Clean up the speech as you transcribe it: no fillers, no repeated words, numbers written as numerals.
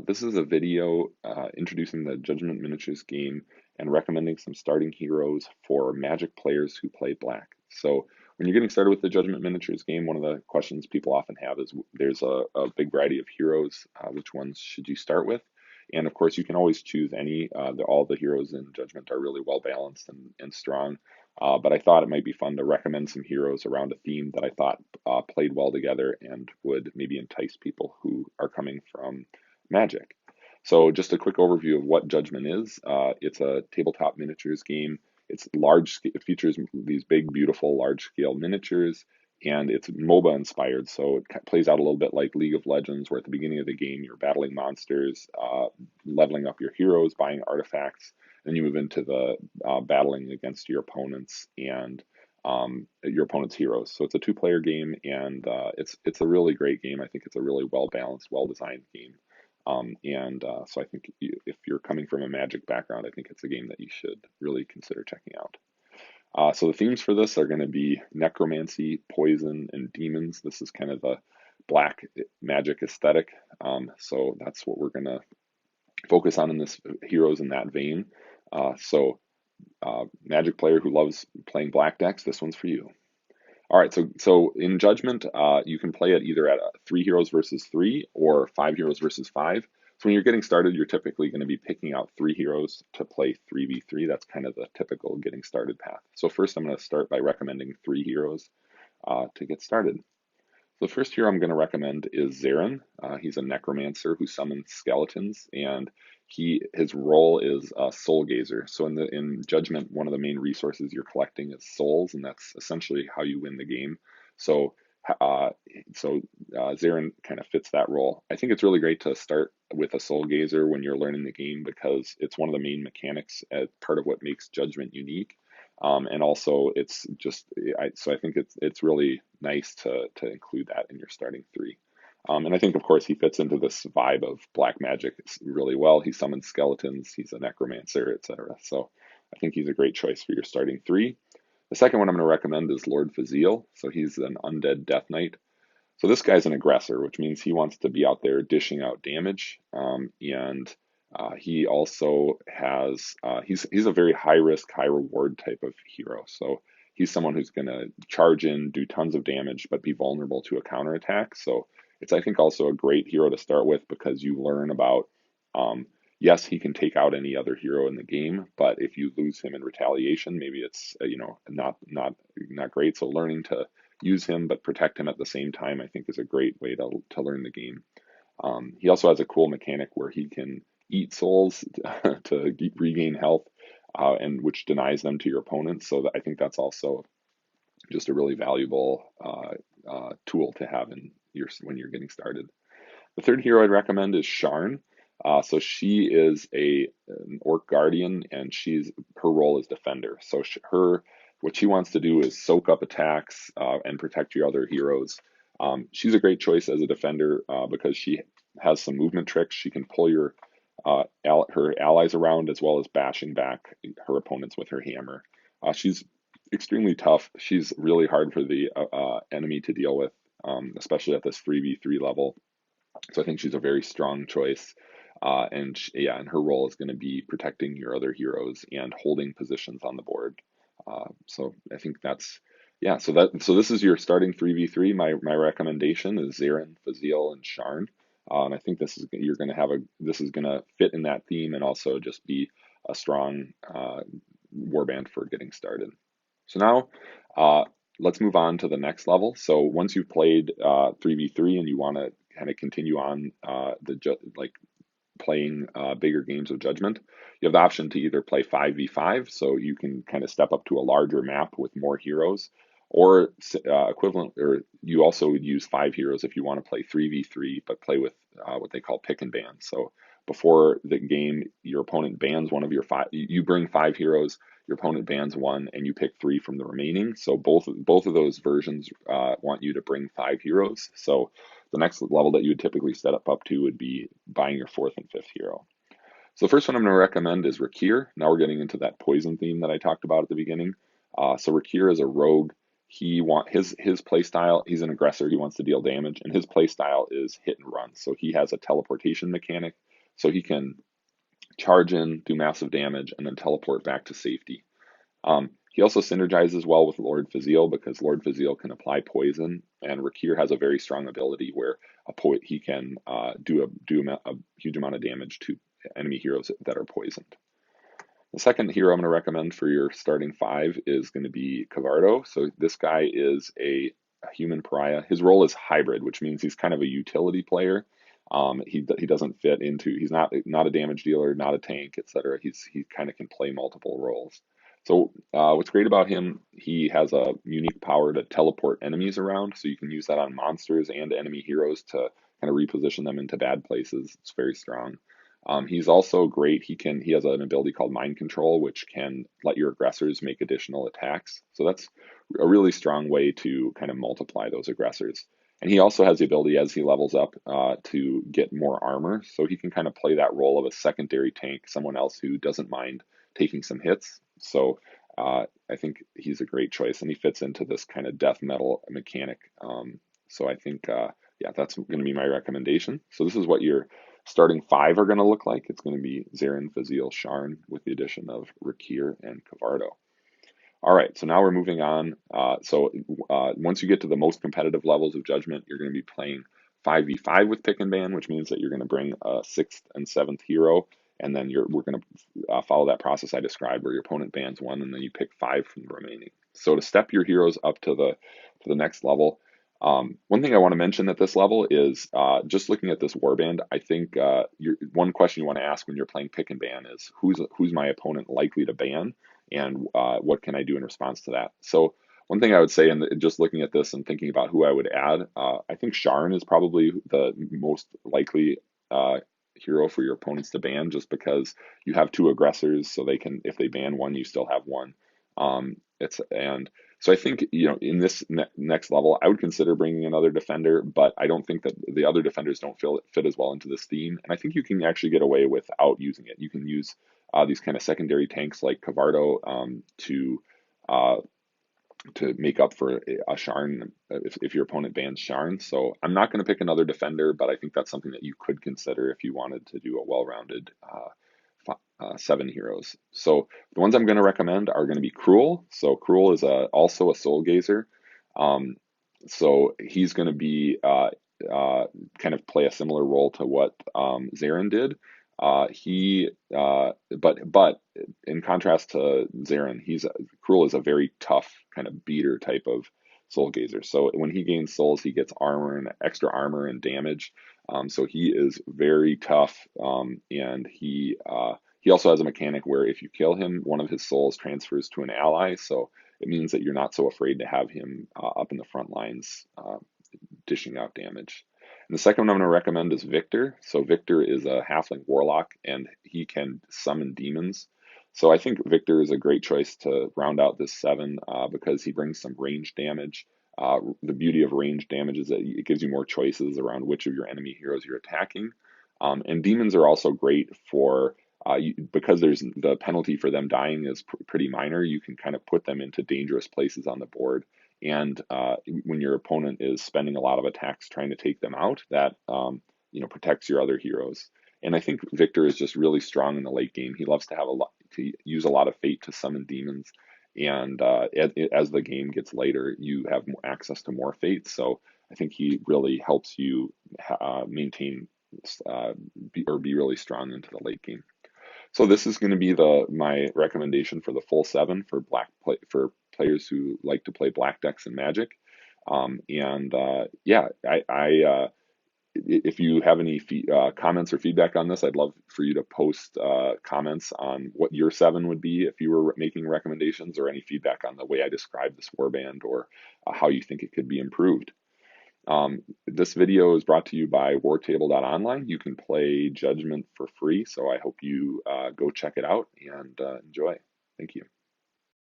This is a video introducing the Judgment Miniatures game and recommending some starting heroes for Magic players who play Black. So, when you're getting started with the Judgment Miniatures game, one of the questions people often have is there's a big variety of heroes. Which ones should you start with? And of course, you can always choose any. All the heroes in Judgment are really well balanced and strong. But I thought it might be fun to recommend some heroes around a theme that I thought played well together and would maybe entice people who are coming from Magic. So just a quick overview of what Judgment is. It's a tabletop miniatures game. It's large. It features these big, beautiful, large-scale miniatures, and it's MOBA inspired. So it plays out a little bit like League of Legends, where at the beginning of the game you're battling monsters, leveling up your heroes, buying artifacts, and you move into the battling against your opponents and your opponent's heroes. So it's a two-player game, and it's a really great game. I think it's a really well balanced, well designed game. So I think if you're coming from a Magic background, I think it's a game that you should really consider checking out. So the themes for this are going to be necromancy, poison, and demons. This is kind of the Black Magic aesthetic. So that's what we're going to focus on in this heroes in that vein. Magic player who loves playing Black decks, this one's for you. All right, so in Judgment, you can play it either at 3 heroes versus 3 or 5 heroes versus 5. So when you're getting started, you're typically going to be picking out 3 heroes to play 3v3. That's kind of the typical getting started path. So first, I'm going to start by recommending 3 heroes to get started. The first hero I'm going to recommend is Zarin. He's a necromancer who summons skeletons, and his role is a soul gazer. So in Judgment, one of the main resources you're collecting is souls, and that's essentially how you win the game. So uh, Zarin kind of fits that role. I think it's really great to start with a soul gazer when you're learning the game because it's one of the main mechanics, part of what makes Judgment unique. And also, it's just so I think it's really nice to include that in your starting 3. And I think, of course, he fits into this vibe of Black Magic really well. He summons skeletons, he's a necromancer, etc. So I think he's a great choice for your starting 3. The second one I'm going to recommend is Lord Fazil. So he's an undead Death Knight. So this guy's an aggressor, which means he wants to be out there dishing out damage, and he also has he's a very high risk, high reward type of hero. So he's someone who's going to charge in, do tons of damage, but be vulnerable to a counterattack. So it's I think also a great hero to start with because you learn about yes, he can take out any other hero in the game, but if you lose him in retaliation, maybe it's not great. So learning to use him but protect him at the same time, I think is a great way to learn the game. He also has a cool mechanic where he can eat souls to regain health, and which denies them to your opponents. So I think that's also just a really valuable tool to have when you're getting started. The third hero I'd recommend is Sharn. So she is an orc guardian, and her role is defender. So what she wants to do is soak up attacks and protect your other heroes. She's a great choice as a defender because she has some movement tricks. She can pull her allies around as well as bashing back her opponents with her hammer. She's extremely tough. She's really hard for the enemy to deal with, especially at this 3v3 level. So I think she's a very strong choice. And her role is going to be protecting your other heroes and holding positions on the board. So I think so this is your starting 3v3. My recommendation is Zarin, Fazil, and Sharn. And I think this is going to fit in that theme and also just be a strong warband for getting started. So now let's move on to the next level. So once you've played 3v3 and you want to kind of continue on playing bigger games of Judgment, you have the option to either play 5v5, so you can kind of step up to a larger map with more heroes, or or you also would use 5 heroes if you want to play 3v3, but play with what they call pick and ban. So before the game, your opponent bans one of your 5. You bring 5 heroes, your opponent bans 1, and you pick 3 from the remaining. So both of those versions want you to bring 5 heroes. So the next level that you would typically set up to would be buying your 4th and 5th hero. So the first one I'm going to recommend is Rakir. Now we're getting into that poison theme that I talked about at the beginning. So Rakir is a rogue. his play style. He's an aggressor. He wants to deal damage, and his play style is hit and run. So he has a teleportation mechanic, so he can charge in, do massive damage, and then teleport back to safety. He also synergizes well with Lord Fazil because Lord Fazil can apply poison, and Rakir has a very strong ability where he can do a huge amount of damage to enemy heroes that are poisoned. The second hero I'm going to recommend for your starting 5 is going to be Cavardo. So this guy is a human pariah. His role is hybrid, which means he's kind of a utility player. He doesn't fit into, he's not a damage dealer, not a tank, etc. He kind of can play multiple roles. So what's great about him, he has a unique power to teleport enemies around. So you can use that on monsters and enemy heroes to kind of reposition them into bad places. It's very strong. He's also great. He has an ability called Mind Control, which can let your aggressors make additional attacks. So that's a really strong way to kind of multiply those aggressors. And he also has the ability, as he levels up, to get more armor. So he can kind of play that role of a secondary tank, someone else who doesn't mind taking some hits. So I think he's a great choice, and he fits into this kind of death metal mechanic. So I think, yeah, that's going to be my recommendation. So this is what your starting 5 are going to look like. It's going to be Zarin, Fazil, Sharn, with the addition of Rakir and Cavardo. All right, so now we're moving on. Once you get to the most competitive levels of Judgment, you're going to be playing 5v5 with pick and ban, which means that you're going to bring a 6th and 7th hero, and then we're going to follow that process I described, where your opponent bans 1, and then you pick 5 from the remaining. So to step your heroes up to the next level, one thing I want to mention at this level is just looking at this warband. I think one question you want to ask when you're playing pick and ban is who's my opponent likely to ban, and what can I do in response to that? So one thing I would say, and just looking at this and thinking about who I would add, I think Sharn is probably the most likely hero for your opponents to ban, just because you have 2 aggressors, so they can, if they ban 1, you still have 1. So I think, in this next level, I would consider bringing another defender, but I don't think that the other defenders don't fit as well into this theme. And I think you can actually get away without using it. You can use these kind of secondary tanks like Cavardo to make up for a Sharn if your opponent bans Sharn. So I'm not going to pick another defender, but I think that's something that you could consider if you wanted to do a well-rounded 7 heroes. So the ones I'm going to recommend are going to be Cruel. So Cruel is also a Soul Gazer. So he's going to be kind of play a similar role to what Zarin did. But in contrast to Zarin, Cruel is a very tough kind of beater type of Soul Gazer. So when he gains souls, he gets armor and extra armor and damage. So he is very tough, and he also has a mechanic where if you kill him, one of his souls transfers to an ally. So it means that you're not so afraid to have him up in the front lines dishing out damage. And the second one I'm going to recommend is Victor. So Victor is a halfling warlock, and he can summon demons. So I think Victor is a great choice to round out this 7 because he brings some range damage. The beauty of range damage is that it gives you more choices around which of your enemy heroes you're attacking. And demons are also great for because there's the penalty for them dying is pretty minor. You can kind of put them into dangerous places on the board. And when your opponent is spending a lot of attacks trying to take them out, that protects your other heroes. And I think Victor is just really strong in the late game. He loves to use a lot of fate to summon demons. And as the game gets later, you have more access to more fate. So I think he really helps you maintain be really strong into the late game. So this is going to be my recommendation for the full 7 for for players who like to play black decks and Magic. If you have any comments or feedback on this, I'd love for you to post comments on what your 7 would be if you were making recommendations, or any feedback on the way I described this warband, or how you think it could be improved. This video is brought to you by wartable.online. You can play Judgment for free, so I hope you go check it out and enjoy. Thank you.